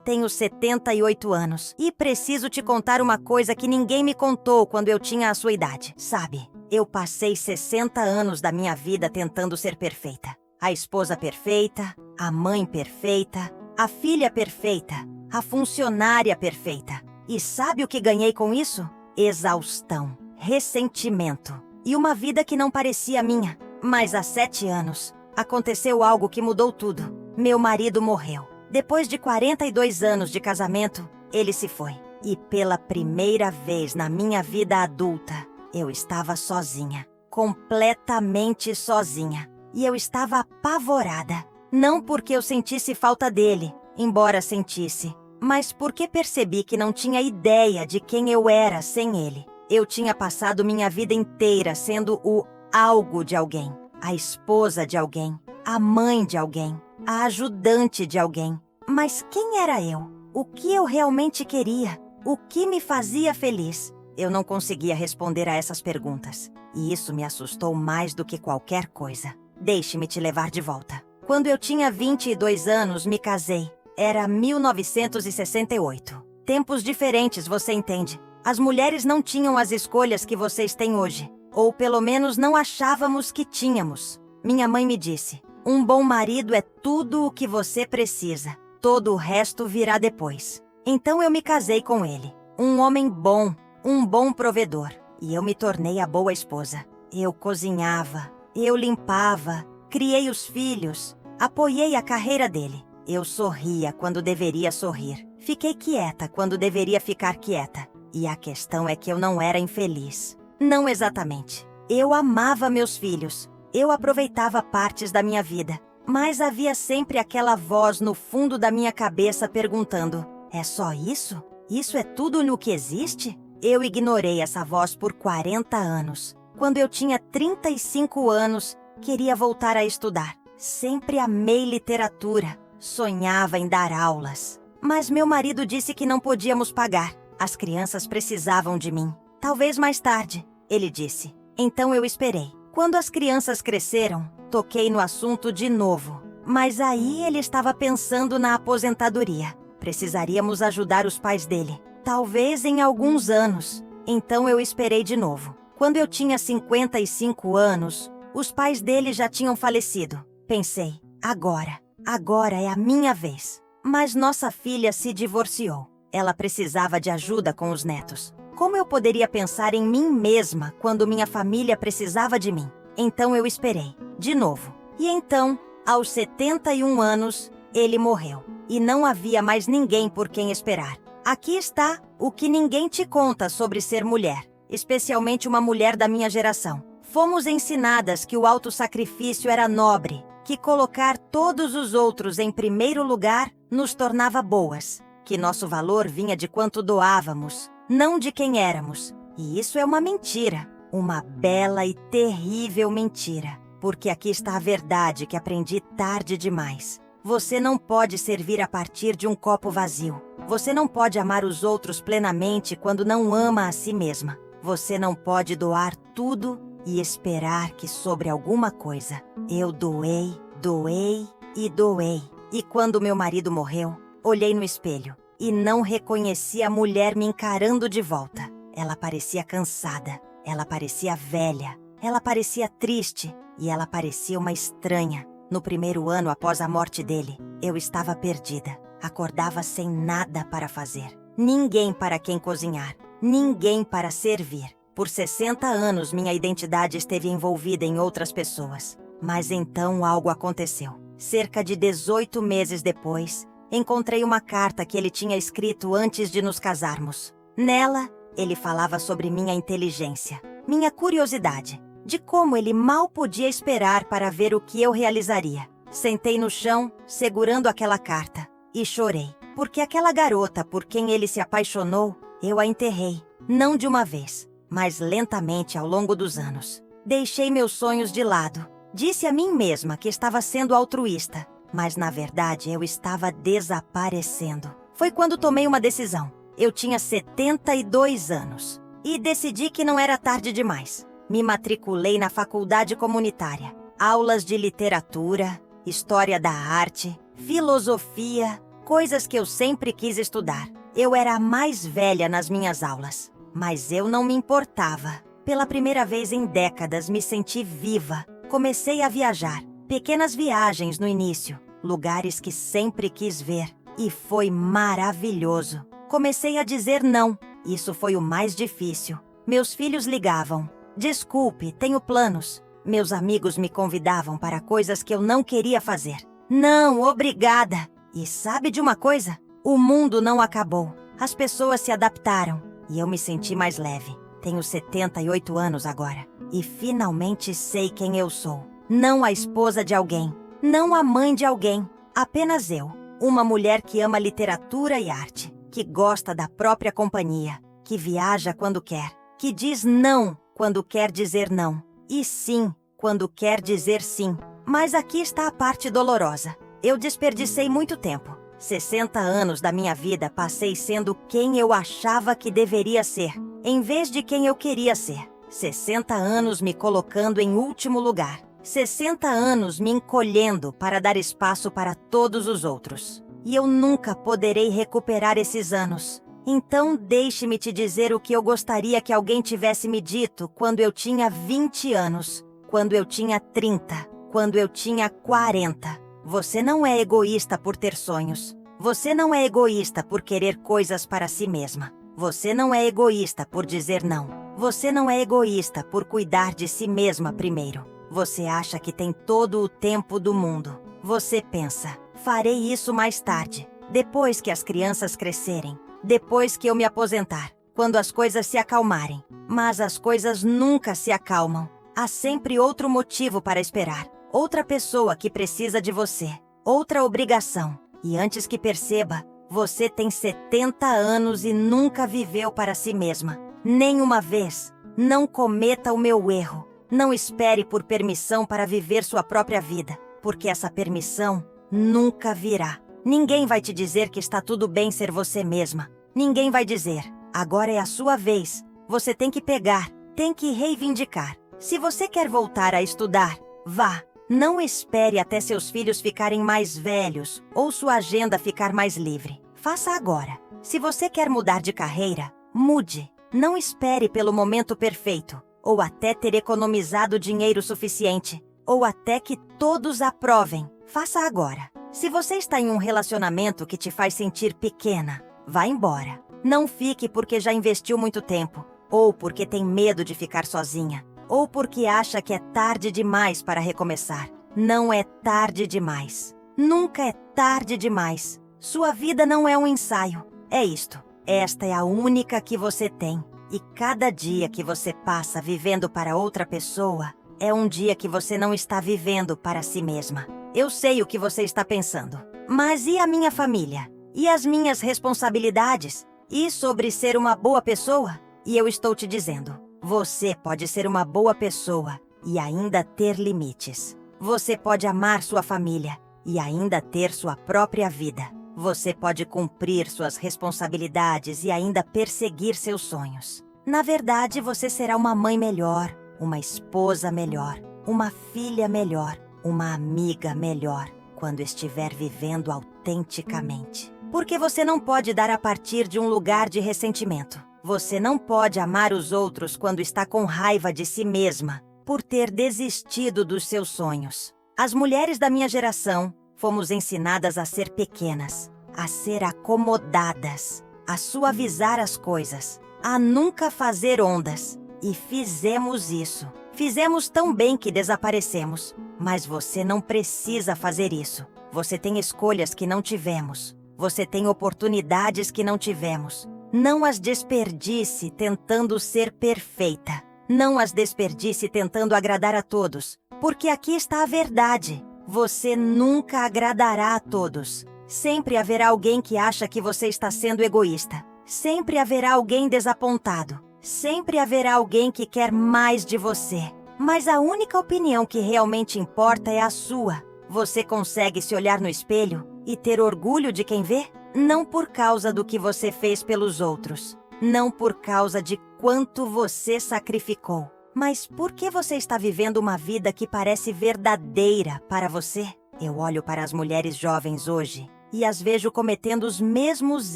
Tenho 78 anos e preciso te contar uma coisa que ninguém me contou quando eu tinha a sua idade. Sabe, eu passei 60 anos da minha vida tentando ser perfeita. A esposa perfeita, a mãe perfeita, a filha perfeita, a funcionária perfeita. E sabe o que ganhei com isso? Exaustão, ressentimento e uma vida que não parecia minha. Mas há 7 anos, aconteceu algo que mudou tudo. Meu marido morreu. Depois de 42 anos de casamento, ele se foi. E pela primeira vez na minha vida adulta, eu estava sozinha. Completamente sozinha. E eu estava apavorada. Não porque eu sentisse falta dele, embora sentisse, mas porque percebi que não tinha ideia de quem eu era sem ele. Eu tinha passado minha vida inteira sendo o algo de alguém, a esposa de alguém, a mãe de alguém, a ajudante de alguém. Mas quem era eu? O que eu realmente queria? O que me fazia feliz? Eu não conseguia responder a essas perguntas. E isso me assustou mais do que qualquer coisa. Deixe-me te levar de volta. Quando eu tinha 22 anos, me casei. Era 1968. Tempos diferentes, você entende? As mulheres não tinham as escolhas que vocês têm hoje. Ou pelo menos não achávamos que tínhamos. Minha mãe me disse: um bom marido é tudo o que você precisa. Todo o resto virá depois. Então eu me casei com ele. Um homem bom, um bom provedor. E eu me tornei a boa esposa. Eu cozinhava, eu limpava, criei os filhos, apoiei a carreira dele. Eu sorria quando deveria sorrir. Fiquei quieta quando deveria ficar quieta. E a questão é que eu não era infeliz. Não exatamente. Eu amava meus filhos. Eu aproveitava partes da minha vida. Mas havia sempre aquela voz no fundo da minha cabeça perguntando: é só isso? Isso é tudo no que existe? Eu ignorei essa voz por 40 anos. Quando eu tinha 35 anos, queria voltar a estudar. Sempre amei literatura. Sonhava em dar aulas. Mas meu marido disse que não podíamos pagar. As crianças precisavam de mim. Talvez mais tarde, ele disse. Então eu esperei. Quando as crianças cresceram, toquei no assunto de novo. Mas aí ele estava pensando na aposentadoria. Precisaríamos ajudar os pais dele. Talvez em alguns anos. Então eu esperei de novo. Quando eu tinha 55 anos, os pais dele já tinham falecido. Pensei, agora é a minha vez. Mas nossa filha se divorciou. Ela precisava de ajuda com os netos. Como eu poderia pensar em mim mesma quando minha família precisava de mim? Então eu esperei, de novo. E então, aos 71 anos, ele morreu. E não havia mais ninguém por quem esperar. Aqui está o que ninguém te conta sobre ser mulher, especialmente uma mulher da minha geração. Fomos ensinadas que o autossacrifício era nobre, que colocar todos os outros em primeiro lugar nos tornava boas, que nosso valor vinha de quanto doávamos, não de quem éramos. E isso é uma mentira, uma bela e terrível mentira, porque aqui está a verdade que aprendi tarde demais. Você não pode servir a partir de um copo vazio. Você não pode amar os outros plenamente quando não ama a si mesma. Você não pode doar tudo e esperar que sobre alguma coisa. Eu doei, doei e doei. E quando meu marido morreu, olhei no espelho e não reconheci a mulher me encarando de volta. Ela parecia cansada, ela parecia velha, ela parecia triste e ela parecia uma estranha. No primeiro ano após a morte dele, eu estava perdida. Acordava sem nada para fazer. Ninguém para quem cozinhar. Ninguém para servir. Por 60 anos, minha identidade esteve envolvida em outras pessoas. Mas então algo aconteceu. Cerca de 18 meses depois, encontrei uma carta que ele tinha escrito antes de nos casarmos. Nela, ele falava sobre minha inteligência, minha curiosidade, de como ele mal podia esperar para ver o que eu realizaria. Sentei no chão, segurando aquela carta, e chorei, porque aquela garota por quem ele se apaixonou, eu a enterrei, não de uma vez, mas lentamente ao longo dos anos. Deixei meus sonhos de lado. Disse a mim mesma que estava sendo altruísta, mas na verdade eu estava desaparecendo. Foi quando tomei uma decisão. Eu tinha 72 anos e decidi que não era tarde demais. Me matriculei na faculdade comunitária. Aulas de literatura, história da arte, filosofia, Coisas que eu sempre quis estudar. Eu era a mais velha nas minhas aulas, mas eu não me importava. Pela primeira vez em décadas me senti viva. Comecei a viajar. Pequenas viagens no início, lugares que sempre quis ver. E foi maravilhoso. Comecei a dizer não. Isso foi o mais difícil. Meus filhos ligavam. Desculpe, tenho planos. Meus amigos me convidavam para coisas que eu não queria fazer. Não, obrigada. E sabe de uma coisa? O mundo não acabou. As pessoas se adaptaram e eu me senti mais leve. Tenho 78 anos agora e finalmente sei quem eu sou. Não a esposa de alguém, não a mãe de alguém, apenas eu. Uma mulher que ama literatura e arte, que gosta da própria companhia, que viaja quando quer, que diz não quando quer dizer não e sim quando quer dizer sim. Mas aqui está a parte dolorosa. Eu desperdicei muito tempo. 60 anos da minha vida passei sendo quem eu achava que deveria ser, em vez de quem eu queria ser. 60 anos me colocando em último lugar. 60 anos me encolhendo para dar espaço para todos os outros. E eu nunca poderei recuperar esses anos. Então deixe-me te dizer o que eu gostaria que alguém tivesse me dito quando eu tinha 20 anos, quando eu tinha 30, quando eu tinha 40. Você não é egoísta por ter sonhos. Você não é egoísta por querer coisas para si mesma. Você não é egoísta por dizer não. Você não é egoísta por cuidar de si mesma primeiro. Você acha que tem todo o tempo do mundo. Você pensa, farei isso mais tarde, depois que as crianças crescerem, depois que eu me aposentar, quando as coisas se acalmarem. Mas as coisas nunca se acalmam. Há sempre outro motivo para esperar. Outra pessoa que precisa de você, outra obrigação. E antes que perceba, você tem 70 anos e nunca viveu para si mesma. Nenhuma vez. Não cometa o meu erro. Não espere por permissão para viver sua própria vida, porque essa permissão nunca virá. Ninguém vai te dizer que está tudo bem ser você mesma. Ninguém vai dizer, agora é a sua vez. Você tem que pegar, tem que reivindicar. Se você quer voltar a estudar, vá. Não espere até seus filhos ficarem mais velhos ou sua agenda ficar mais livre. Faça agora. Se você quer mudar de carreira, mude. Não espere pelo momento perfeito, ou até ter economizado dinheiro suficiente, ou até que todos aprovem. Faça agora. Se você está em um relacionamento que te faz sentir pequena, vá embora. Não fique porque já investiu muito tempo, ou porque tem medo de ficar sozinha. Ou porque acha que é tarde demais para recomeçar. Não é tarde demais. Nunca é tarde demais. Sua vida não é um ensaio. É isto. Esta é a única que você tem. E cada dia que você passa vivendo para outra pessoa, é um dia que você não está vivendo para si mesma. Eu sei o que você está pensando. Mas e a minha família? E as minhas responsabilidades? E sobre ser uma boa pessoa? E eu estou te dizendo, você pode ser uma boa pessoa e ainda ter limites. Você pode amar sua família e ainda ter sua própria vida. Você pode cumprir suas responsabilidades e ainda perseguir seus sonhos. Na verdade, você será uma mãe melhor, uma esposa melhor, uma filha melhor, uma amiga melhor, quando estiver vivendo autenticamente. Porque você não pode dar a partir de um lugar de ressentimento. Você não pode amar os outros quando está com raiva de si mesma por ter desistido dos seus sonhos. As mulheres da minha geração fomos ensinadas a ser pequenas, a ser acomodadas, a suavizar as coisas, a nunca fazer ondas. E fizemos isso. Fizemos tão bem que desaparecemos. Mas você não precisa fazer isso. Você tem escolhas que não tivemos. Você tem oportunidades que não tivemos. Não as desperdice tentando ser perfeita. Não as desperdice tentando agradar a todos. Porque aqui está a verdade. Você nunca agradará a todos. Sempre haverá alguém que acha que você está sendo egoísta. Sempre haverá alguém desapontado. Sempre haverá alguém que quer mais de você. Mas a única opinião que realmente importa é a sua. Você consegue se olhar no espelho e ter orgulho de quem vê? Não por causa do que você fez pelos outros. Não por causa de quanto você sacrificou. Mas por que você está vivendo uma vida que parece verdadeira para você? Eu olho para as mulheres jovens hoje e as vejo cometendo os mesmos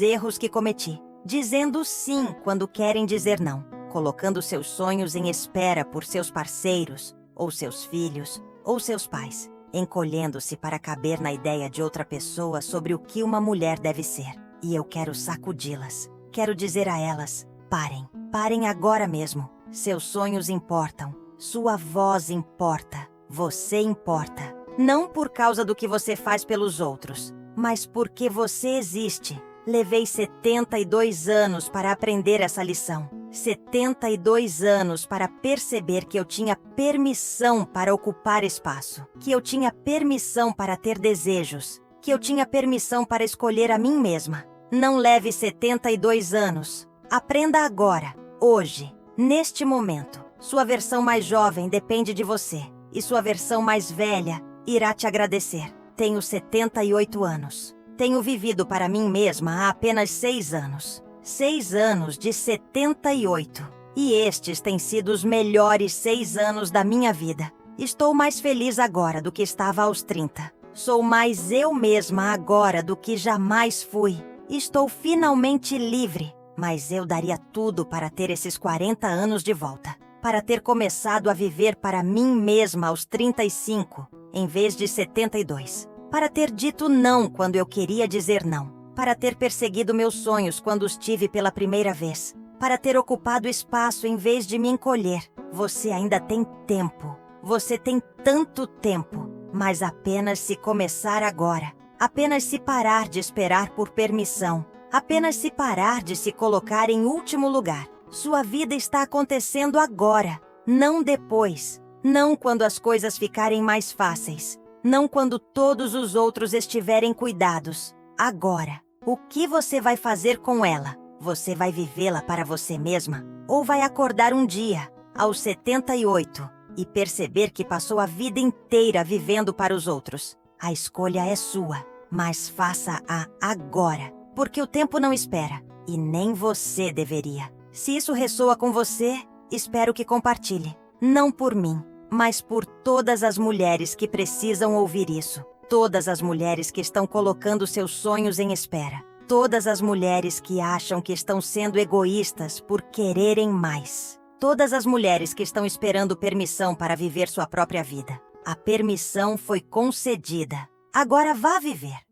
erros que cometi, dizendo sim quando querem dizer não, colocando seus sonhos em espera por seus parceiros, ou seus filhos, ou seus pais, encolhendo-se para caber na ideia de outra pessoa sobre o que uma mulher deve ser. E eu quero sacudi-las. Quero dizer a elas: parem, parem agora mesmo. Seus sonhos importam, sua voz importa, você importa. Não por causa do que você faz pelos outros, mas porque você existe. Levei 72 anos para aprender essa lição. 72 anos para perceber que eu tinha permissão para ocupar espaço, que eu tinha permissão para ter desejos, que eu tinha permissão para escolher a mim mesma. Não leve 72 anos. Aprenda agora, hoje, neste momento. Sua versão mais jovem depende de você, e sua versão mais velha irá te agradecer. Tenho 78 anos. Tenho vivido para mim mesma há apenas 6 anos. 6 anos de 78. E estes têm sido os melhores 6 anos da minha vida. Estou mais feliz agora do que estava aos 30. Sou mais eu mesma agora do que jamais fui. Estou finalmente livre, mas eu daria tudo para ter esses 40 anos de volta. Para ter começado a viver para mim mesma aos 35, em vez de 72. Para ter dito não quando eu queria dizer não. Para ter perseguido meus sonhos quando os tive pela primeira vez. Para ter ocupado espaço em vez de me encolher. Você ainda tem tempo. Você tem tanto tempo. Mas apenas se começar agora. Apenas se parar de esperar por permissão. Apenas se parar de se colocar em último lugar. Sua vida está acontecendo agora, não depois. Não quando as coisas ficarem mais fáceis. Não quando todos os outros estiverem cuidados. Agora. O que você vai fazer com ela? Você vai vivê-la para você mesma? Ou vai acordar um dia, aos 78, e perceber que passou a vida inteira vivendo para os outros? A escolha é sua, mas faça-a agora, porque o tempo não espera, e nem você deveria. Se isso ressoa com você, espero que compartilhe. Não por mim, mas por todas as mulheres que precisam ouvir isso. Todas as mulheres que estão colocando seus sonhos em espera. Todas as mulheres que acham que estão sendo egoístas por quererem mais. Todas as mulheres que estão esperando permissão para viver sua própria vida. A permissão foi concedida. Agora vá viver.